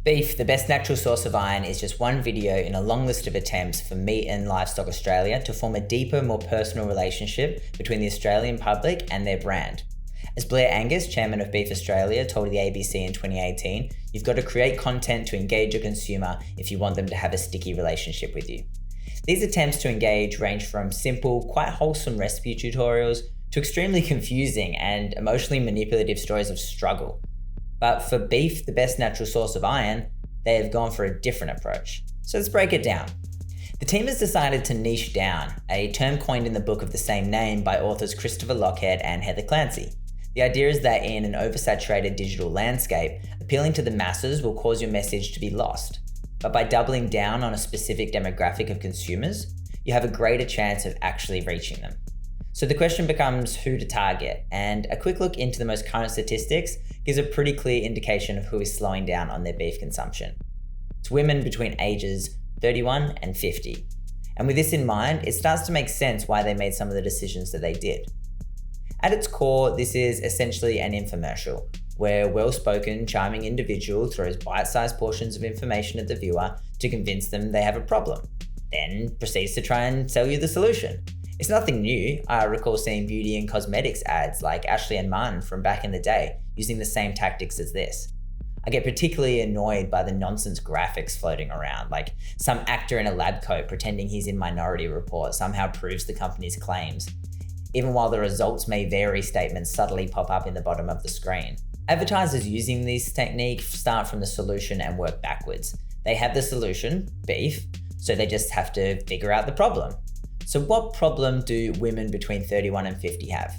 Beef, the best natural source of iron, is just one video in a long list of attempts for Meat and Livestock Australia to form a deeper, more personal relationship between the Australian public and their brand. As Blair Angus, chairman of Beef Australia, told the ABC in 2018, you've got to create content to engage a consumer if you want them to have a sticky relationship with you. These attempts to engage range from simple, quite wholesome recipe tutorials to extremely confusing and emotionally manipulative stories of struggle. But for beef, the best natural source of iron, they have gone for a different approach. So let's break it down. The team has decided to niche down, a term coined in the book of the same name by authors Christopher Lochhead and Heather Clancy. The idea is that in an oversaturated digital landscape, appealing to the masses will cause your message to be lost. But by doubling down on a specific demographic of consumers, you have a greater chance of actually reaching them. So the question becomes who to target, and a quick look into the most current statistics gives a pretty clear indication of who is slowing down on their beef consumption. It's women between ages 31 and 50. And with this in mind, it starts to make sense why they made some of the decisions that they did. At its core, this is essentially an infomercial, where a well-spoken, charming individual throws bite-sized portions of information at the viewer to convince them they have a problem, then proceeds to try and sell you the solution. It's nothing new. I recall seeing beauty and cosmetics ads like Ashley and Martin from back in the day using the same tactics as this. I get particularly annoyed by the nonsense graphics floating around, like some actor in a lab coat pretending he's in Minority Report somehow proves the company's claims. Even while the results may vary, statements subtly pop up in the bottom of the screen. Advertisers using this technique start from the solution and work backwards. They have the solution, beef, so they just have to figure out the problem. So what problem do women between 31 and 50 have?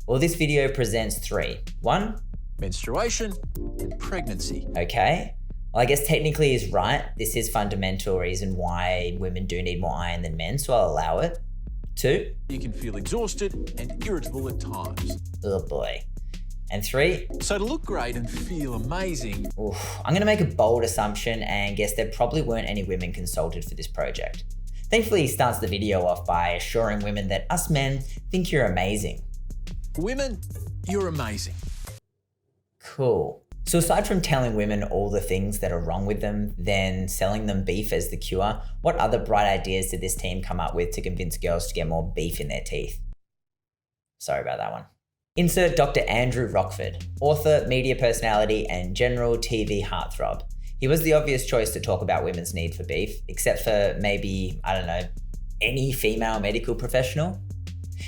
Well, this video presents three. One, menstruation and pregnancy. Okay. Well, I guess technically he's right. This is fundamental reason why women do need more iron than men, so I'll allow it. Two, you can feel exhausted and irritable at times. Oh boy. And three, so to look great and feel amazing. I'm gonna make a bold assumption and guess there probably weren't any women consulted for this project. Thankfully, he starts the video off by assuring women that us men think you're amazing. Women, you're amazing. Cool. So aside from telling women all the things that are wrong with them, then selling them beef as the cure, what other bright ideas did this team come up with to convince girls to get more beef in their teeth? Sorry about that one. Insert Doctor Andrew Rochford, author, media personality, and general TV heartthrob. He was the obvious choice to talk about women's need for beef, except for maybe, any female medical professional.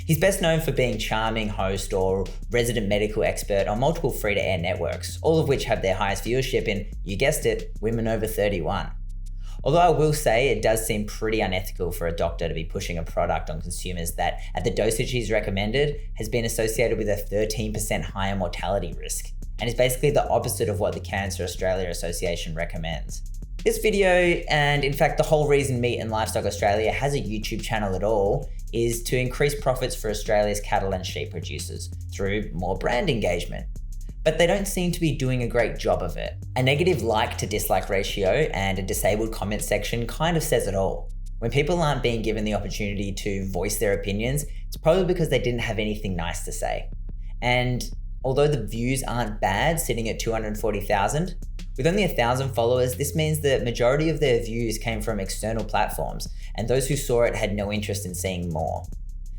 He's best known for being charming host or resident medical expert on multiple free-to-air networks, all of which have their highest viewership in, you guessed it, women over 31. Although I will say it does seem pretty unethical for a doctor to be pushing a product on consumers that, at the dosage he's recommended, has been associated with a 13% higher mortality risk, and is basically the opposite of what the Cancer Australia Association recommends. This video, and in fact the whole reason Meat and Livestock Australia has a YouTube channel at all, is to increase profits for Australia's cattle and sheep producers through more brand engagement. But they don't seem to be doing a great job of it. A negative like to dislike ratio and a disabled comment section kind of says it all. When people aren't being given the opportunity to voice their opinions, it's probably because they didn't have anything nice to say. And although the views aren't bad, sitting at 240,000, with only 1,000 followers, this means the majority of their views came from external platforms, and those who saw it had no interest in seeing more.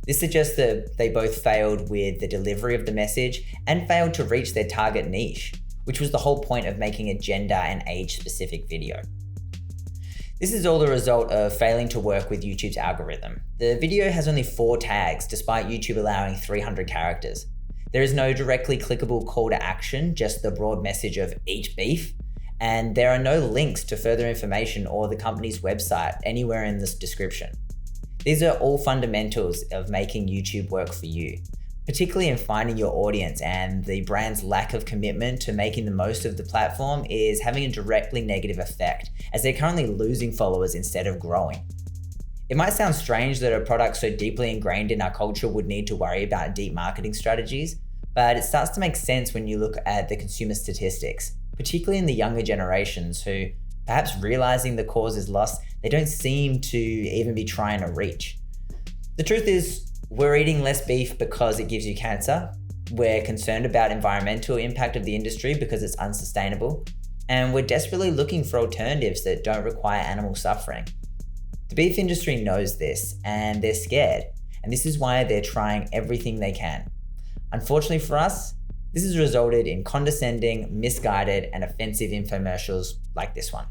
This suggests that they both failed with the delivery of the message and failed to reach their target niche, which was the whole point of making a gender and age-specific video. This is all the result of failing to work with YouTube's algorithm. The video has only 4 tags, despite YouTube allowing 300 characters. There is no directly clickable call to action, just the broad message of eat beef, and there are no links to further information or the company's website anywhere in this description. These are all fundamentals of making YouTube work for you, particularly in finding your audience, and the brand's lack of commitment to making the most of the platform is having a directly negative effect, as they're currently losing followers instead of growing. It might sound strange that a product so deeply ingrained in our culture would need to worry about deep marketing strategies, but it starts to make sense when you look at the consumer statistics, particularly in the younger generations who, perhaps realizing the cause is lost, they don't seem to even be trying to reach. The truth is, we're eating less beef because it gives you cancer. We're concerned about environmental impact of the industry because it's unsustainable. And we're desperately looking for alternatives that don't require animal suffering. The beef industry knows this, and they're scared, and this is why they're trying everything they can. Unfortunately for us, this has resulted in condescending, misguided, and offensive infomercials like this one.